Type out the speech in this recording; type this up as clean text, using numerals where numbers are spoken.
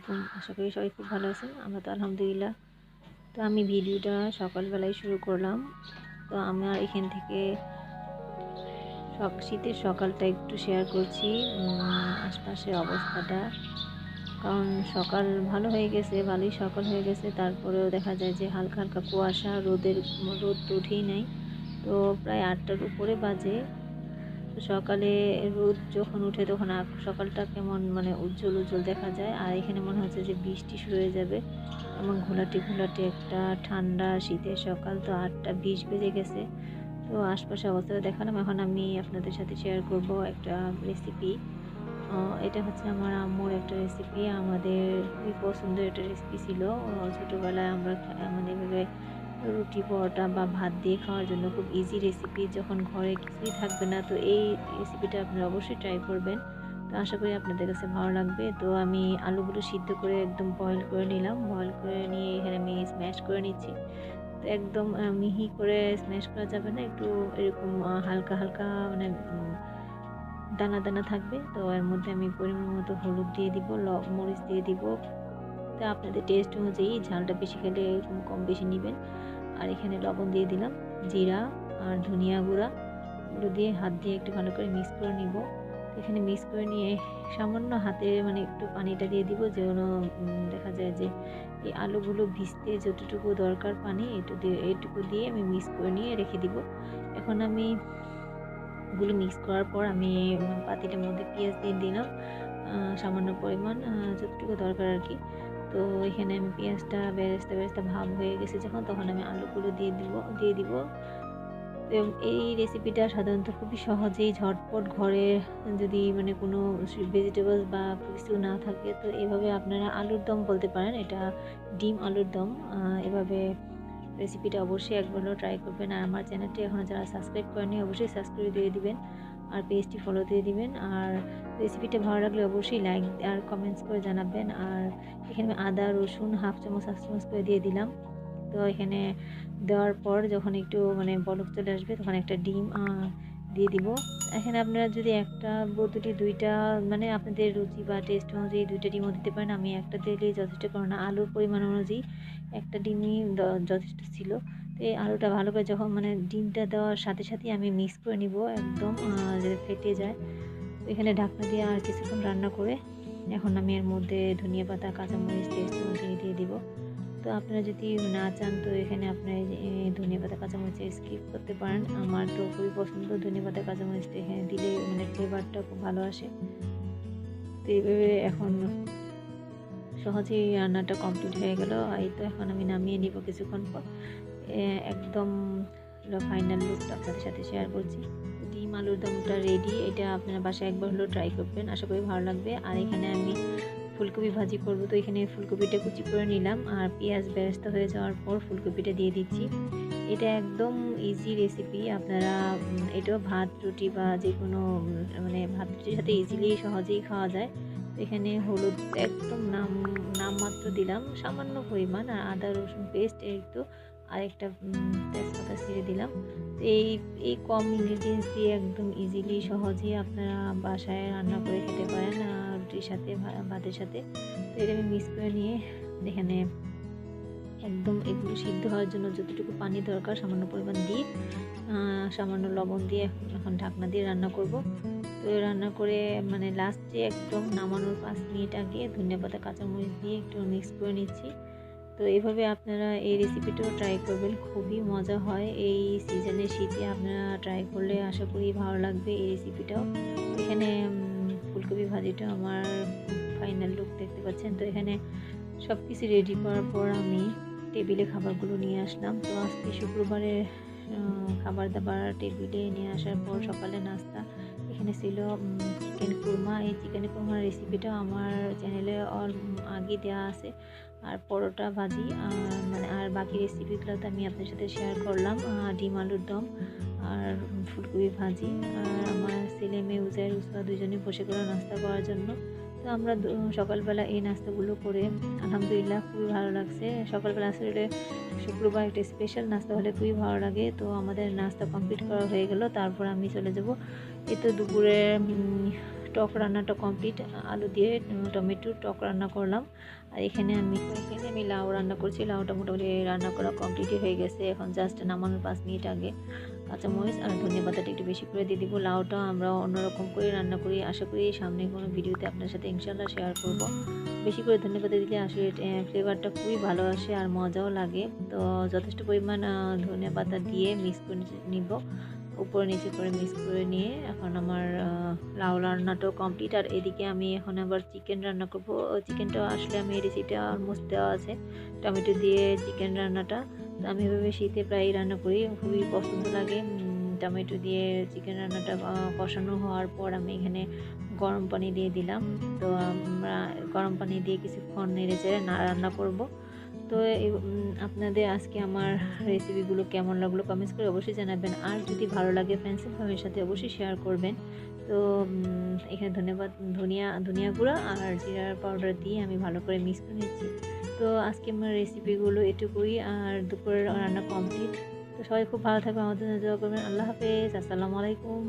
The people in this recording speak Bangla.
আলাইকুম। আশা করি সবাই খুব ভালো আছেন। আমরা তো আলহামদুলিল্লাহ। তো আমি ভিডিওটা সকালবেলায় শুরু করলাম। তো আমার এখান থেকে শীতের সকালটা একটু শেয়ার করছি। আশপাশের অবস্থাটা। কারণ সকাল ভালো হয়ে গেছে, ভালোই সকাল হয়ে গেছে। তারপরেও দেখা যায় যে হালকা, হালকা কুয়াশা, রোদ তো উঠেই নাই। তো প্রায় ৮টার উপরে বাজে। তো সকালে রোদ যখন উঠে তখন সকালটা কেমন মানে উজ্জ্বল উজ্জ্বল দেখা যায়। আর এখানে মনে হচ্ছে যে বৃষ্টি শুরু হয়ে যাবে। এমন ঘোলাটে ঘোলাটে একটা ঠান্ডা শীতের সকাল। তো ৮টা ২০ বেজে গেছে। তো আশপাশের অবস্থাটা দেখালাম। এখন আমি আপনাদের সাথে শেয়ার করব একটা রেসিপি। এটা হচ্ছে আমার আম্মুর একটা রেসিপি। আমাদের খুবই পছন্দের একটা রেসিপি ছিল। ছোটোবেলায় আমরা মানে এভাবে রুটি পরোটা বা ভাত দিয়ে খাওয়ার জন্য খুব ইজি রেসিপি। যখন ঘরে কিছুই থাকবে না, তো এই রেসিপিটা আপনারা অবশ্যই ট্রাই করবেন। তো আশা করি আপনাদের কাছে ভালো লাগবে। তো আমি আলুগুলো সিদ্ধ করে একদম বয়েল করে নিলাম। বয়েল করে নিয়ে এখানে আমি স্ম্যাশ করে নিচ্ছি। তো একদম মিহি করে স্ম্যাশ করা যাবে না। একটু এরকম হালকা, হালকা মানে দানা, দানা থাকবে। তো এর মধ্যে আমি পরিমাণ মতো হলুদ দিয়ে দিব, মরিচ দিয়ে দিব। তো আপনাদের টেস্ট অনুযায়ী ঝালটা বেশি খেলে এরকম কম বেশি নিবেন। আর এখানে লবণ দিয়ে দিলাম, জিরা আর ধনিয়া গুঁড়া এগুলো দিয়ে হাত দিয়ে একটু ভালো করে মিক্স করে নিব। এখানে মিক্স করে নিয়ে সামান্য হাতে মানে একটু পানিটা দিয়ে দিব, যেন দেখা যায় যে এই আলুগুলো ভিজতে যতটুকু দরকার পানি এইটুকু দিয়ে আমি মিক্স করে নিয়ে রেখে দিব। এখন আমি এগুলো মিক্স করার পর আমি পাতিলের মধ্যে পেঁয়াজ দিয়ে দিলাম সামান্য পরিমাণ, যতটুকু দরকার আর কি। তো এখানে আমি পেঁয়াজটা বেরেস্তা ভাব হয়ে গেছে যখন, তখন আমি আলুগুলো দিয়ে দিব। এবং এই রেসিপিটা সাধারণত খুবই সহজেই ঝটপট ঘরে যদি মানে কোনো ভেজিটেবলস বা কিছু না থাকে, তো এভাবে আপনারা আলুর দম বলতে পারেন। এটা ডিম আলুর দম। এভাবে রেসিপিটা অবশ্যই একবার হলেও ট্রাই করবেন। আর আমার চ্যানেলটি এখনও যারা সাবস্ক্রাইব করেনি অবশ্যই সাবস্ক্রাইব দিয়ে দিবেন। আর পেজটি ফলো দিয়ে দিবেন। আর রেসিপিটা ভালো লাগলে অবশ্যই লাইক আর কমেন্টস করে জানাবেন। আর এখানে আদা রসুন হাফ চামচ করে দিয়ে দিলাম। তো এখানে দেওয়ার পর যখন একটু মানে বলক চলে আসবে, তখন একটা ডিম দিয়ে দিব। এখানে আপনারা যদি একটা বোতলে ২টা মানে আপনাদের রুচি বা টেস্ট অনুযায়ী ২টা ডিমও দিতে পারেন। আমি একটা দিলেই যথেষ্ট, কারণ আলুর পরিমাণ অনুযায়ী একটা ডিমই যথেষ্ট ছিল। তো এই আলুটা ভালো করে যখন মানে ডিমটা দেওয়ার সাথে সাথেই আমি মিক্স করে নিব একদম যাতে ফেটে যায়। তো এখানে ঢাকনা দিয়ে আর কিছুক্ষণ রান্না করে এখন আমি এর মধ্যে ধনিয়া পাতা, কাঁচামরিচ টেস্ট অনুযায়ী দিয়ে দিব। তো আপনারা যদি না চান, তো এখানে আপনারা ধনিয়াপাতা কাঁচামরিচ স্কিপ করতে পারেন। আমার তো খুবই পছন্দ ধনিয়াপাতা কাঁচামরিচটা, এখানে দিলে মানে ফ্লেভারটা খুব ভালো আসে। তো এইভাবে এখন সহজেই রান্নাটা কমপ্লিট হয়ে গেল। এই তো এখন আমি নামিয়ে নিব কিছুক্ষণ পর। একদম ফাইনাল লুকটা আপনাদের সাথে শেয়ার করছি। ডিম আলুর দমটা রেডি। এটা আপনারা বাসায় একবার হলেও ট্রাই করবেন, আশা করি ভালো লাগবে। আর এখানে আমি ফুলকপি ভাজি করব। তো এখানে ফুলকপিটা কুচি করে নিলাম, আর পেঁয়াজ বেরেস্তা হয়ে যাওয়ার পর ফুলকপিটা দিয়ে দিচ্ছি। এটা একদম ইজি রেসিপি। আপনারা এটাও ভাত রুটি বা যে কোনো মানে ভাত রুটির সাথে ইজিলি সহজেই খাওয়া যায়। তো এখানে হলুদ একদম নামমাত্র দিলাম, সামান্য পরিমাণ। আর আদা রসুন পেস্ট একটু, আর একটা তেজপাতা ছিঁড়ে দিলাম। তো এই কম ইনগ্রিডিয়েন্টস দিয়ে একদম ইজিলি সহজেই আপনারা বাসায় রান্না করে খেতে পারেন রুটির সাথে ভাতের সাথে। তো এটা আমি মিক্স করে নিয়ে এখানে একদম এগুলো সিদ্ধ হওয়ার জন্য যতটুকু পানি দরকার সামান্য পরিমাণ দিয়ে সামান্য লবণ দিয়ে এখন ঢাকনা দিয়ে রান্না করব। তো রান্না করে মানে লাস্টে একদম নামানোর 5 মিনিট আগে ধনিয়াপাতা কাঁচামরিচ দিয়ে একটু মিক্স করে নিচ্ছি। তো এইভাবে আপনারা এই রেসিপিটাও ট্রাই করবেন, খুবই মজা হয়। এই সিজনে শীতে আপনারা ট্রাই করলে আশা করি ভালো লাগবে এই রেসিপিটাও। এখানে ফুলকপি ভাজিটা আমার ফাইনাল লুক দেখতে পাচ্ছেন। তো এখানে সব কিছু রেডি করার পর আমি টেবিলে খাবারগুলো নিয়ে আসলাম। তো আজকে শুক্রবারের খাবার দাবার টেবিলে নিয়ে আসার পর সকালে নাস্তা এখানে ছিল চিকেন কুরমা। এই চিকেন কুরমার রেসিপিটা আমার চ্যানেলে আগে দেওয়া আছে। আর পরোটা ভাজি মানে আর বাকি রেসিপিগুলো তো আমি আপনার সাথে শেয়ার করলাম। ডিম আলুর দম আর ফুলকপি ভাজি। আর আমার ছেলে মেয়ে উজাইর উসরা দুজনে বসে গেল নাস্তা করার জন্য। তো আমরা সকালবেলা এই নাস্তাগুলো করে আলহামদুলিল্লাহ খুবই ভালো লাগছে। সকালবেলা আসলে শুক্রবার একটা স্পেশাল নাস্তা হলে খুবই ভালো লাগে। তো আমাদের নাস্তা কমপ্লিট করা হয়ে গেল। তারপর আমি চলে যাব। এই তো দুপুরে টক রান্নাটা কমপ্লিট। আলু দিয়ে টমেটোর টক রান্না করলাম। আর এখানে আমি লাউ রান্না করছি। লাউটা মোটামুটি রান্না করা কমপ্লিটই হয়ে গেছে। এখন জাস্ট নামানোর 5 মিনিট আগে কাঁচামরিচ আর ধনিয়া পাতাটা একটু বেশি করে দিয়ে দিব। লাউটা আমরা অন্যরকম করে রান্না করি, আশা করি সামনে কোনো ভিডিওতে আপনার সাথে ইনশাল্লাহ শেয়ার করব। বেশি করে ধনিয়া পাতা দিলে আসলে ফ্লেভারটা খুবই ভালো আসে আর মজাও লাগে। তো যথেষ্ট পরিমাণ ধনিয়া পাতা দিয়ে মিক্স করে নিব, উপরে নিচে করে মিক্স করে নিয়ে এখন আমার লাউ রান্নাটাও কমপ্লিট। আর এদিকে আমি এখন আবার চিকেন রান্না করব। চিকেনটাও আসলে আমি এই রেসিপিটা অলমোস্ট দেওয়া আছে, টমেটো দিয়ে চিকেন রান্নাটা। আমি এভাবে শীতে প্রায়ই রান্না করি, খুবই পছন্দ লাগে। টমেটো দিয়ে চিকেন রান্নাটা কষানো হওয়ার পর আমি এখানে গরম পানি দিয়ে দিলাম। তো আমরা গরম পানি দিয়ে কিছুক্ষণ নেড়ে চেড়ে রান্না করব। তো আপনাদের আজকে আমার রেসিপিগুলো কেমন লাগলো কমেন্টস করে অবশ্যই জানাবেন। আর যদি ভালো লাগে ফ্রেন্ডস এন্ড ফ্যামিলির সাথে অবশ্যই শেয়ার করবেন। তো এখানে ধনিয়া গুঁড়া আর জিরার পাউডার দিয়ে আমি ভালো করে মিক্স করে নিচ্ছি। তো আজকে আমার রেসিপিগুলো এটুকুই, আর দুপুরের রান্না কমপ্লিট। তো সবাই খুব ভালো থাকবে, আমাদের জন্য দোয়া করবেন। আল্লাহ হাফেজ, আসসালামু আলাইকুম।